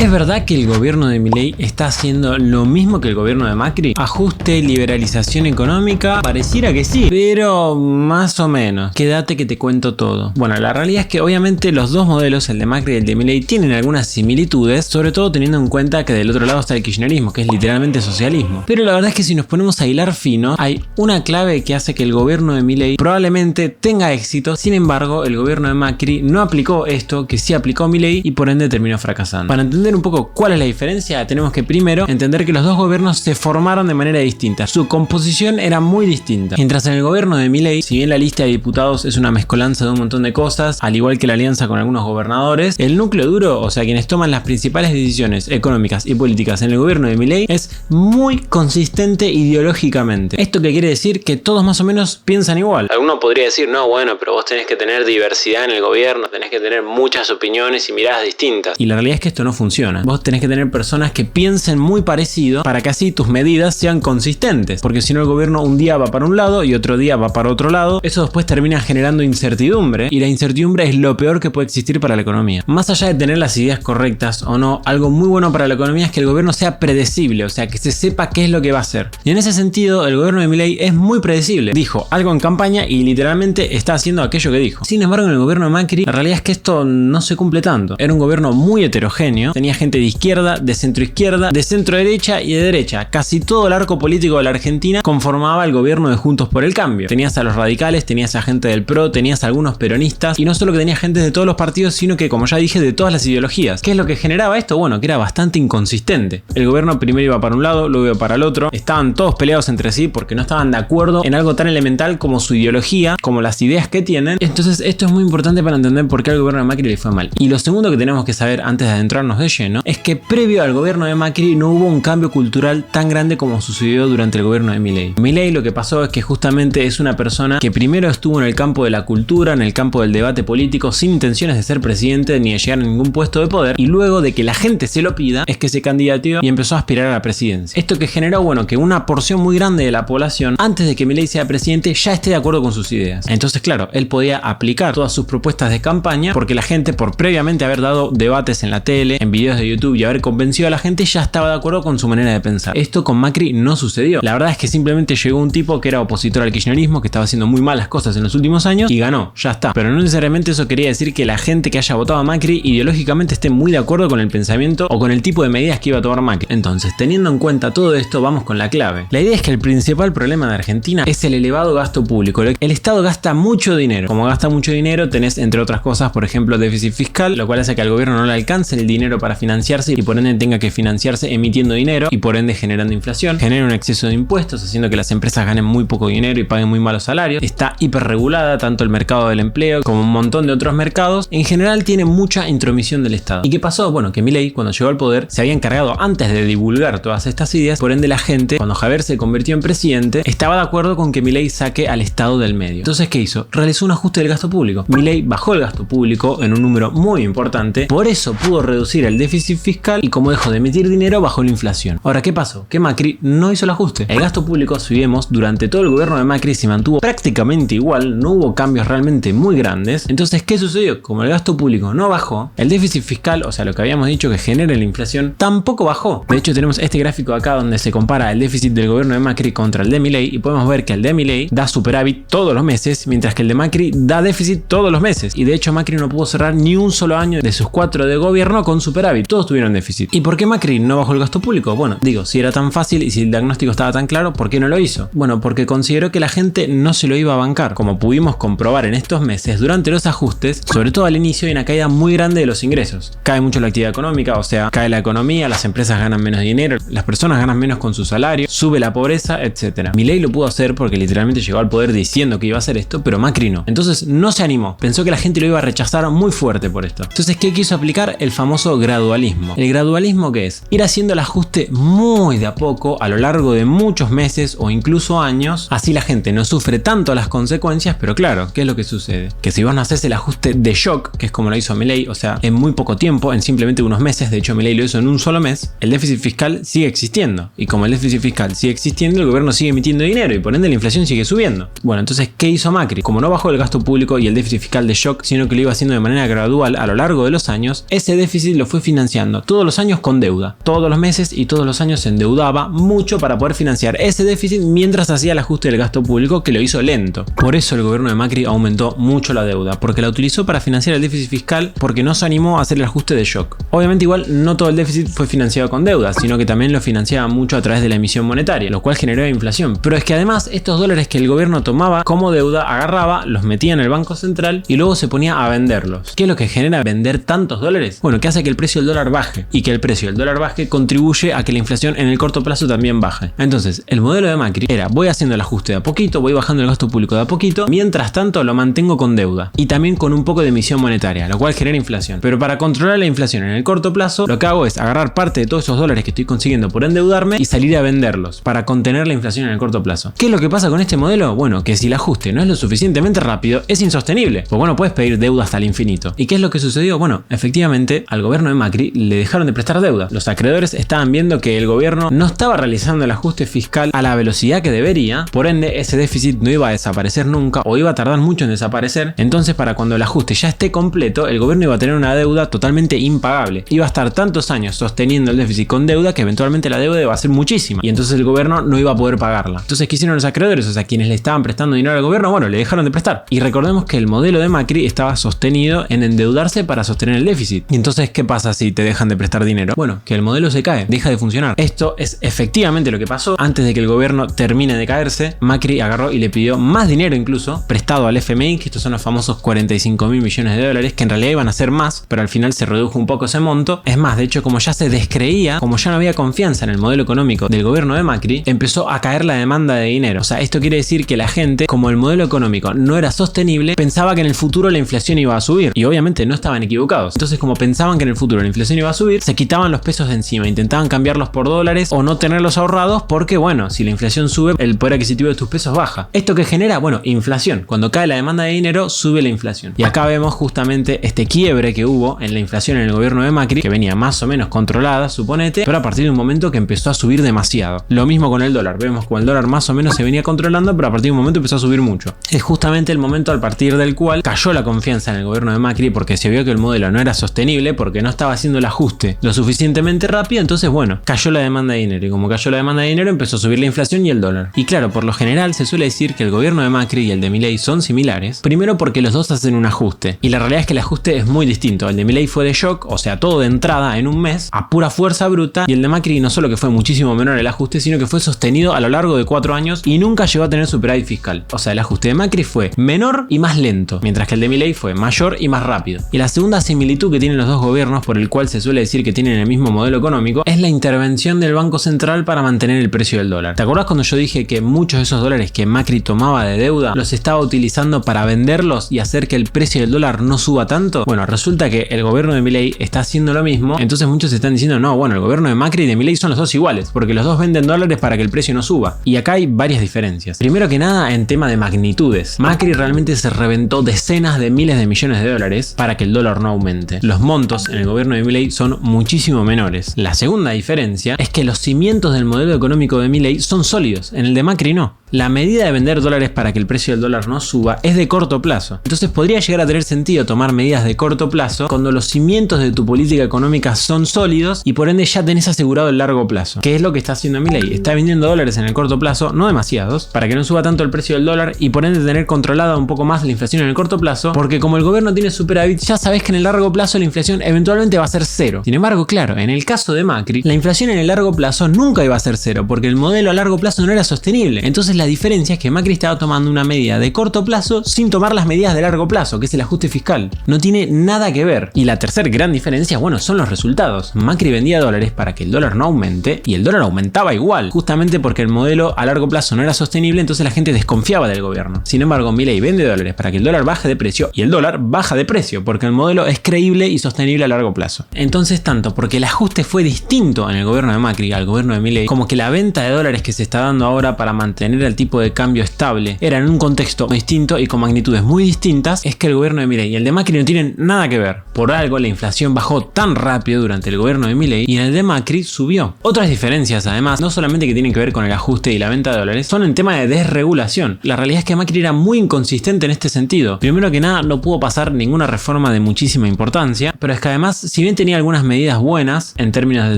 ¿Es verdad que el gobierno de Milei está haciendo lo mismo que el gobierno de Macri? Ajuste, liberalización económica, pareciera que sí, pero más o menos. Quédate que te cuento todo. Bueno, la realidad es que obviamente los dos modelos, el de Macri y el de Milei, tienen algunas similitudes, sobre todo teniendo en cuenta que del otro lado está el kirchnerismo, que es literalmente socialismo. Pero la verdad es que si nos ponemos a hilar fino, hay una clave que hace que el gobierno de Milei probablemente tenga éxito. Sin embargo, el gobierno de Macri no aplicó esto que sí aplicó Milei y por ende terminó fracasando. Para entender un poco cuál es la diferencia, tenemos que primero entender que los dos gobiernos se formaron de manera distinta. Su composición era muy distinta. Mientras en el gobierno de Milei, si bien la lista de diputados es una mezcolanza de un montón de cosas, al igual que la alianza con algunos gobernadores, el núcleo duro, o sea, quienes toman las principales decisiones económicas y políticas en el gobierno de Milei, es muy consistente ideológicamente. ¿Esto qué quiere decir? Que todos más o menos piensan igual. Alguno podría decir, no, bueno, pero vos tenés que tener diversidad en el gobierno, tenés que tener muchas opiniones y miradas distintas. Y la realidad es que esto no funciona. Vos tenés que tener personas que piensen muy parecido para que así tus medidas sean consistentes. Porque si no, el gobierno un día va para un lado y otro día va para otro lado. Eso después termina generando incertidumbre. Y la incertidumbre es lo peor que puede existir para la economía. Más allá de tener las ideas correctas o no, algo muy bueno para la economía es que el gobierno sea predecible. O sea, que se sepa qué es lo que va a hacer. Y en ese sentido, el gobierno de Milei es muy predecible. Dijo algo en campaña y literalmente está haciendo aquello que dijo. Sin embargo, en el gobierno de Macri, la realidad es que esto no se cumple tanto. Era un gobierno muy heterogéneo. Tenía gente de izquierda, de centroizquierda, de centro derecha y de derecha. Casi todo el arco político de la Argentina conformaba el gobierno de Juntos por el Cambio. Tenías a los radicales, tenías a gente del PRO, tenías a algunos peronistas y no solo que tenías gente de todos los partidos, sino que, como ya dije, de todas las ideologías. ¿Qué es lo que generaba esto? Bueno, que era bastante inconsistente. El gobierno primero iba para un lado, luego iba para el otro. Estaban todos peleados entre sí porque no estaban de acuerdo en algo tan elemental como su ideología, como las ideas que tienen. Entonces esto es muy importante para entender por qué al gobierno de Macri le fue mal. Y lo segundo que tenemos que saber antes de adentrarnos de lleno es que previo al gobierno de Macri no hubo un cambio cultural tan grande como sucedió durante el gobierno de Milei. Milei lo que pasó es que justamente es una persona que primero estuvo en el campo de la cultura, en el campo del debate político, sin intenciones de ser presidente ni de llegar a ningún puesto de poder, y luego de que la gente se lo pida es que se candidateó y empezó a aspirar a la presidencia. Esto que generó, bueno, que una porción muy grande de la población, antes de que Milei sea presidente, ya esté de acuerdo con sus ideas. Entonces, claro, él podía aplicar todas sus propuestas de campaña porque la gente, por previamente haber dado debates en la tele, en videos de YouTube y haber convencido a la gente, ya estaba de acuerdo con su manera de pensar. Esto con Macri no sucedió. La verdad es que simplemente llegó un tipo que era opositor al kirchnerismo, que estaba haciendo muy malas cosas en los últimos años y ganó, ya está. Pero no necesariamente eso quería decir que la gente que haya votado a Macri ideológicamente esté muy de acuerdo con el pensamiento o con el tipo de medidas que iba a tomar Macri. Entonces, teniendo en cuenta todo esto, vamos con la clave. La idea es que el principal problema de Argentina es el elevado gasto público. El Estado gasta mucho dinero. Como gasta mucho dinero, tenés, entre otras cosas, por ejemplo, déficit fiscal, lo cual hace que al gobierno no le alcance el dinero para financiarse y por ende tenga que financiarse emitiendo dinero y por ende generando inflación. Genera un exceso de impuestos, haciendo que las empresas ganen muy poco dinero y paguen muy malos salarios. Está hiperregulada tanto el mercado del empleo como un montón de otros mercados. En general tiene mucha intromisión del Estado. ¿Y qué pasó? Bueno, que Milei, cuando llegó al poder, se había encargado antes de divulgar todas estas ideas. Por ende, la gente, cuando Javier se convirtió en presidente, estaba de acuerdo con que Milei saque al Estado del medio. Entonces, ¿qué hizo? Realizó un ajuste del gasto público. Milei bajó el gasto público en un número muy importante. Por eso pudo reducir el déficit fiscal y como dejó de emitir dinero, bajó la inflación. Ahora, ¿qué pasó? Que Macri no hizo el ajuste. El gasto público, si vemos, durante todo el gobierno de Macri se mantuvo prácticamente igual. No hubo cambios realmente muy grandes. Entonces, ¿qué sucedió? Como el gasto público no bajó, el déficit fiscal, o sea, lo que habíamos dicho que genera la inflación, tampoco bajó. De hecho, tenemos este gráfico acá donde se compara el déficit del gobierno de Macri contra el de Milei y podemos ver que el de Milei da superávit todos los meses, mientras que el de Macri da déficit todos los meses. Y de hecho, Macri no pudo cerrar ni un solo año de sus 4 de gobierno con superávit. Todos tuvieron déficit. ¿Y por qué Macri no bajó el gasto público? Bueno, digo, si era tan fácil y si el diagnóstico estaba tan claro, ¿por qué no lo hizo? Bueno, porque consideró que la gente no se lo iba a bancar. Como pudimos comprobar en estos meses, durante los ajustes, sobre todo al inicio, hay una caída muy grande de los ingresos. Cae mucho la actividad económica, o sea, cae la economía, las empresas ganan menos dinero, las personas ganan menos con su salario, sube la pobreza, etc. Milei lo pudo hacer porque literalmente llegó al poder diciendo que iba a hacer esto, pero Macri no. Entonces no se animó. Pensó que la gente lo iba a rechazar muy fuerte por esto. Entonces, ¿qué quiso aplicar? El famoso gradualismo. ¿El gradualismo qué es? Ir haciendo el ajuste muy de a poco a lo largo de muchos meses o incluso años. Así la gente no sufre tanto las consecuencias, pero claro, ¿qué es lo que sucede? Que si vos no haces el ajuste de shock, que es como lo hizo Milei, o sea, en muy poco tiempo, en simplemente unos meses, de hecho Milei lo hizo en un solo mes, el déficit fiscal sigue existiendo. Y como el déficit fiscal sigue existiendo, el gobierno sigue emitiendo dinero y por ende la inflación sigue subiendo. Bueno, entonces, ¿qué hizo Macri? Como no bajó el gasto público y el déficit fiscal de shock, sino que lo iba haciendo de manera gradual a lo largo de los años, ese déficit lo fue financiando financiando todos los años con deuda, todos los meses y todos los años se endeudaba mucho para poder financiar ese déficit mientras hacía el ajuste del gasto público, que lo hizo lento. Por eso el gobierno de Macri aumentó mucho la deuda, porque la utilizó para financiar el déficit fiscal, porque no se animó a hacer el ajuste de shock. Obviamente igual no todo el déficit fue financiado con deuda, sino que también lo financiaba mucho a través de la emisión monetaria, lo cual generó inflación. Pero es que además estos dólares que el gobierno tomaba como deuda, agarraba, los metía en el Banco Central y luego se ponía a venderlos. ¿Qué es lo que genera vender tantos dólares? Bueno, que hace que el precio del dólar baje, y que el precio del dólar baje contribuye a que la inflación en el corto plazo también baje. Entonces, el modelo de Macri era: voy haciendo el ajuste de a poquito, voy bajando el gasto público de a poquito, mientras tanto lo mantengo con deuda y también con un poco de emisión monetaria, lo cual genera inflación. Pero para controlar la inflación en el corto plazo, lo que hago es agarrar parte de todos esos dólares que estoy consiguiendo por endeudarme y salir a venderlos para contener la inflación en el corto plazo. ¿Qué es lo que pasa con este modelo? Bueno, que si el ajuste no es lo suficientemente rápido, es insostenible. Pues bueno, puedes pedir deuda hasta el infinito. ¿Y qué es lo que sucedió? Bueno, efectivamente, al gobierno de Macri le dejaron de prestar deuda. Los acreedores estaban viendo que el gobierno no estaba realizando el ajuste fiscal a la velocidad que debería, por ende ese déficit no iba a desaparecer nunca o iba a tardar mucho en desaparecer. Entonces, para cuando el ajuste ya esté completo, el gobierno iba a tener una deuda totalmente impagable. Iba a estar tantos años sosteniendo el déficit con deuda que eventualmente la deuda iba a ser muchísima y entonces el gobierno no iba a poder pagarla. Entonces, ¿qué hicieron los acreedores? O sea, quienes le estaban prestando dinero al gobierno, bueno, le dejaron de prestar. Y recordemos que el modelo de Macri estaba sostenido en endeudarse para sostener el déficit. Y entonces, ¿qué pasa si te dejan de prestar dinero? Bueno, que el modelo se cae, deja de funcionar. Esto es efectivamente lo que pasó. Antes de que el gobierno termine de caerse, Macri agarró y le pidió más dinero, incluso prestado al FMI, que estos son los famosos 45.000 millones de dólares, que en realidad iban a ser más, pero al final se redujo un poco ese monto. Es más, de hecho, como ya se descreía, como ya no había confianza en el modelo económico del gobierno de Macri, empezó a caer la demanda de dinero. O sea, esto quiere decir que la gente, como el modelo económico no era sostenible, pensaba que en el futuro la inflación iba a subir. Y obviamente no estaban equivocados. Entonces, como pensaban que en el futuro la inflación iba a subir, se quitaban los pesos de encima, intentaban cambiarlos por dólares o no tenerlos ahorrados, porque bueno, si la inflación sube, el poder adquisitivo de tus pesos baja. ¿Esto qué genera? Bueno, inflación. Cuando cae la demanda de dinero, sube la inflación. Y acá vemos justamente este quiebre que hubo en la inflación en el gobierno de Macri, que venía más o menos controlada, suponete, pero a partir de un momento que empezó a subir demasiado. Lo mismo con el dólar. Vemos como el dólar más o menos se venía controlando, pero a partir de un momento empezó a subir mucho. Es justamente el momento a partir del cual cayó la confianza en el gobierno de Macri, porque se vio que el modelo no era sostenible, porque no estaba haciendo el ajuste lo suficientemente rápido. Entonces, bueno, cayó la demanda de dinero, y como cayó la demanda de dinero, empezó a subir la inflación y el dólar. Y claro, por lo general se suele decir que el gobierno de Macri y el de Milei son similares, primero porque los dos hacen un ajuste, y la realidad es que el ajuste es muy distinto. El de Milei fue de shock, o sea, todo de entrada en un mes, a pura fuerza bruta, y el de Macri no solo que fue muchísimo menor el ajuste, sino que fue sostenido a lo largo de 4 años y nunca llegó a tener superávit fiscal. O sea, el ajuste de Macri fue menor y más lento, mientras que el de Milei fue mayor y más rápido. Y la segunda similitud que tienen los dos gobiernos, por el cual se suele decir que tienen el mismo modelo económico, es la intervención del Banco Central para mantener el precio del dólar. ¿Te acordás cuando yo dije que muchos de esos dólares que Macri tomaba de deuda los estaba utilizando para venderlos y hacer que el precio del dólar no suba tanto? Bueno, resulta que el gobierno de Milei está haciendo lo mismo. Entonces muchos están diciendo, no, bueno, el gobierno de Macri y de Milei son los dos iguales, porque los dos venden dólares para que el precio no suba. Y acá hay varias diferencias. Primero que nada, en tema de magnitudes. Macri realmente se reventó decenas de miles de millones de dólares para que el dólar no aumente. Los montos en el gobierno de Milei son muchísimo menores. La segunda diferencia es que los cimientos del modelo económico de Milei son sólidos, en el de Macri no. La medida de vender dólares para que el precio del dólar no suba es de corto plazo. Entonces podría llegar a tener sentido tomar medidas de corto plazo cuando los cimientos de tu política económica son sólidos y por ende ya tenés asegurado el largo plazo. ¿Qué es lo que está haciendo Milei? Está vendiendo dólares en el corto plazo, no demasiados, para que no suba tanto el precio del dólar y por ende tener controlada un poco más la inflación en el corto plazo, porque como el gobierno tiene superávit, ya sabés que en el largo plazo la inflación eventualmente va a ser cero. Sin embargo, claro, en el caso de Macri, la inflación en el largo plazo nunca iba a ser cero, porque el modelo a largo plazo no era sostenible. Entonces la diferencia es que Macri estaba tomando una medida de corto plazo sin tomar las medidas de largo plazo, que es el ajuste fiscal. No tiene nada que ver. Y la tercera gran diferencia, bueno, son los resultados. Macri vendía dólares para que el dólar no aumente y el dólar aumentaba igual, justamente porque el modelo a largo plazo no era sostenible, entonces la gente desconfiaba del gobierno. Sin embargo, Milei vende dólares para que el dólar baje de precio y el dólar baja de precio, porque el modelo es creíble y sostenible a largo plazo. Entonces, tanto porque el ajuste fue distinto en el gobierno de Macri al gobierno de Milei, como que la venta de dólares que se está dando ahora para mantener al tipo de cambio estable, era en un contexto distinto y con magnitudes muy distintas, es que el gobierno de Milei y el de Macri no tienen nada que ver. Por algo la inflación bajó tan rápido durante el gobierno de Milei y en el de Macri subió. Otras diferencias, además, no solamente que tienen que ver con el ajuste y la venta de dólares, son en tema de desregulación. La realidad es que Macri era muy inconsistente en este sentido. Primero que nada, no pudo pasar ninguna reforma de muchísima importancia, pero es que además, si bien tenía algunas medidas buenas en términos de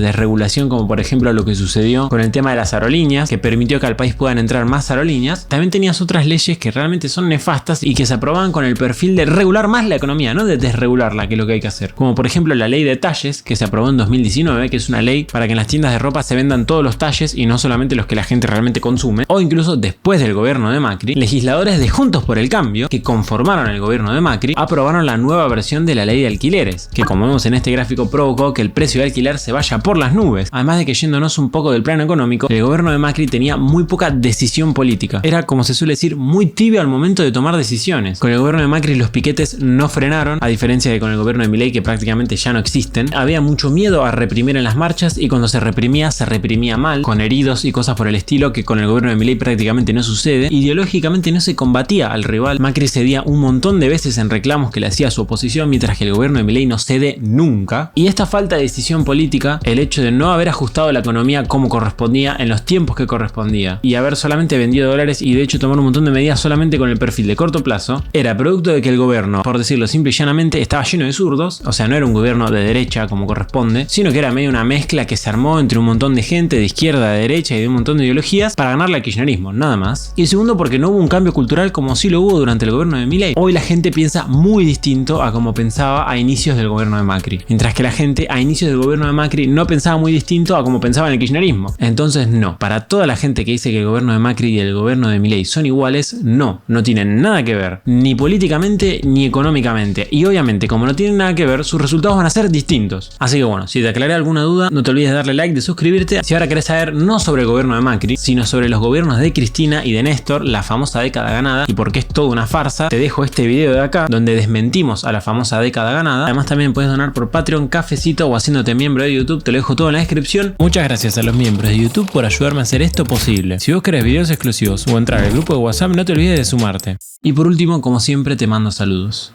desregulación, como por ejemplo lo que sucedió con el tema de las aerolíneas, que permitió que al país puedan entrar más aerolíneas, también tenías otras leyes que realmente son nefastas y que se aprobaban con el perfil de regular más la economía, no de desregularla, que es lo que hay que hacer. Como por ejemplo la ley de talles, que se aprobó en 2019, que es una ley para que en las tiendas de ropa se vendan todos los talles y no solamente los que la gente realmente consume. O incluso después del gobierno de Macri, legisladores de Juntos por el Cambio, que conformaron el gobierno de Macri, aprobaron la nueva versión de la ley de alquileres, que como vemos en este gráfico provocó que el precio de alquiler se vaya por las nubes. Además de que, yéndonos un poco del plano económico, el gobierno de Macri tenía muy poca decisión política. Era, como se suele decir, muy tibio al momento de tomar decisiones. Con el gobierno de Macri los piquetes no frenaron, a diferencia de con el gobierno de Milei, que prácticamente ya no existen. Había mucho miedo a reprimir en las marchas y cuando se reprimía mal, con heridos y cosas por el estilo, que con el gobierno de Milei prácticamente no sucede. Ideológicamente no se combatía al rival. Macri cedía un montón de veces en reclamos que le hacía a su oposición, mientras que el gobierno de Milei no cede nunca. Y esta falta de decisión política, el hecho de no haber ajustado la economía como correspondía en los tiempos que correspondía y haber solamente vendido dólares y de hecho tomar un montón de medidas solamente con el perfil de corto plazo, era producto de que el gobierno, por decirlo simple y llanamente, estaba lleno de zurdos. O sea, no era un gobierno de derecha como corresponde, sino que era medio una mezcla que se armó entre un montón de gente de izquierda, de derecha y de un montón de ideologías para ganarle al kirchnerismo, nada más. Y segundo, porque no hubo un cambio cultural como sí lo hubo durante el gobierno de Milei. Hoy la gente piensa muy distinto a como pensaba a inicios del gobierno de Macri, mientras que la gente a inicios del gobierno de Macri no pensaba muy distinto a como pensaba en el kirchnerismo. Entonces no, para toda la gente que dice que el gobierno de Macri y el gobierno de Milei son iguales, no tienen nada que ver, ni políticamente ni económicamente, y obviamente como no tienen nada que ver, sus resultados van a ser distintos. Así que bueno, si te aclaré alguna duda, no te olvides de darle like, de suscribirte. Si ahora querés saber no sobre el gobierno de Macri, sino sobre los gobiernos de Cristina y de Néstor, la famosa década ganada, y por qué es toda una farsa, te dejo este video de acá donde desmentimos a la famosa década ganada. Además también puedes donar por Patreon, Cafecito o haciéndote miembro de YouTube, te lo dejo todo en la descripción. Muchas gracias a los miembros de YouTube por ayudarme a hacer esto posible. Si vos querés videos exclusivos o entrar al grupo de WhatsApp, no te olvides de sumarte. Y por último, como siempre, te mando saludos.